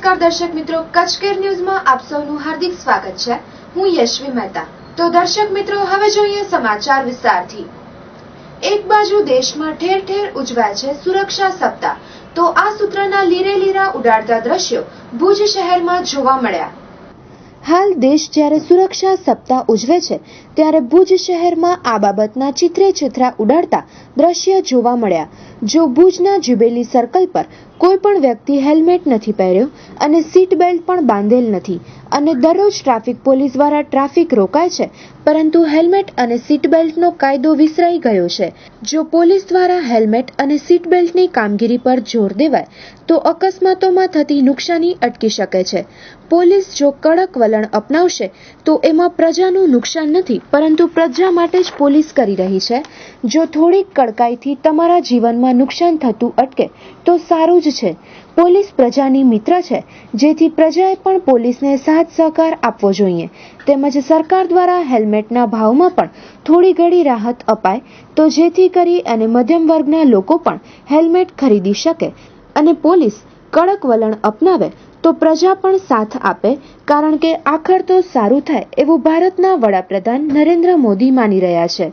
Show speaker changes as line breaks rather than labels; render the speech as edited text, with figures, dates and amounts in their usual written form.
નમસ્કાર દર્શક મિત્રો, કચ્છ કેર ન્યૂઝમાં આપ સૌનું હાર્દિક સ્વાગત છે। હું યશવી મહેતા। તો દર્શક મિત્રો, હવે જોઈએ સમાચાર વિસ્તારથી। એક બાજુ દેશમાં ઠેર ઠેર ઉજવાય છે સુરક્ષા સપ્તાહ, તો આ સૂત્રના લીરે લીરા ઉડાડતા દ્રશ્યો ભુજ શહેરમાં જોવા મળ્યા। હાલ દેશ જ્યારે સુરક્ષા સપ્તાહ ઉજવે છે ત્યારે ભુજ શહેરમાં આ બાબતના ચિત્રે ચિત્રા ઉડાડતા દ્રશ્ય જોવા મળ્યા। જો ભુજના જ્યુબિલી સર્કલ પર કોઈ પણ વ્યક્તિ હેલ્મેટ નથી પહેર્યો અને સીટ બેલ્ટ પણ બાંધેલ નથી અને દરરોજ ટ્રાફિક પોલીસ દ્વારા ટ્રાફિક રોકાય છે, પરંતુ હેલ્મેટ અને સીટ બેલ્ટનો કાયદો વિસરાઈ ગયો છે। જો પોલીસ દ્વારા હેલ્મેટ અને સીટ બેલ્ટની કામગીરી પર જોર દેવાય તો અકસ્માતોમાં થતી નુકસાની અટકી શકે છે। પોલીસ જો કડક વલણ અપનાવશે તો એમાં પ્રજાનું નુકસાન નથી, પરંતુ પ્રજા માટે જ પોલીસ કરી રહી છે। જો થોડીક કડકાઈથી તમારા જીવનમાં નુકસાન થતું અટકે તો સારું જ છે। પોલીસ પ્રજાની મિત્ર છે, જેથી પ્રજાએ પણ પોલીસને સાથ સહકાર આપવો જોઈએ। તેમજ સરકાર દ્વારા હેલ્મેટના ભાવમાં પણ થોડી ઘણી રાહત અપાય તો જેથી કરી અને મધ્યમ વર્ગના લોકો પણ હેલ્મેટ ખરીદી શકે અને પોલીસ કડક વલણ અપનાવે તો પ્રજા પણ સાથ આપે, કારણ કે આખર તો સારું થાય એવું ભારતના વડાપ્રધાન નરેન્દ્ર મોદી માની રહ્યા છે।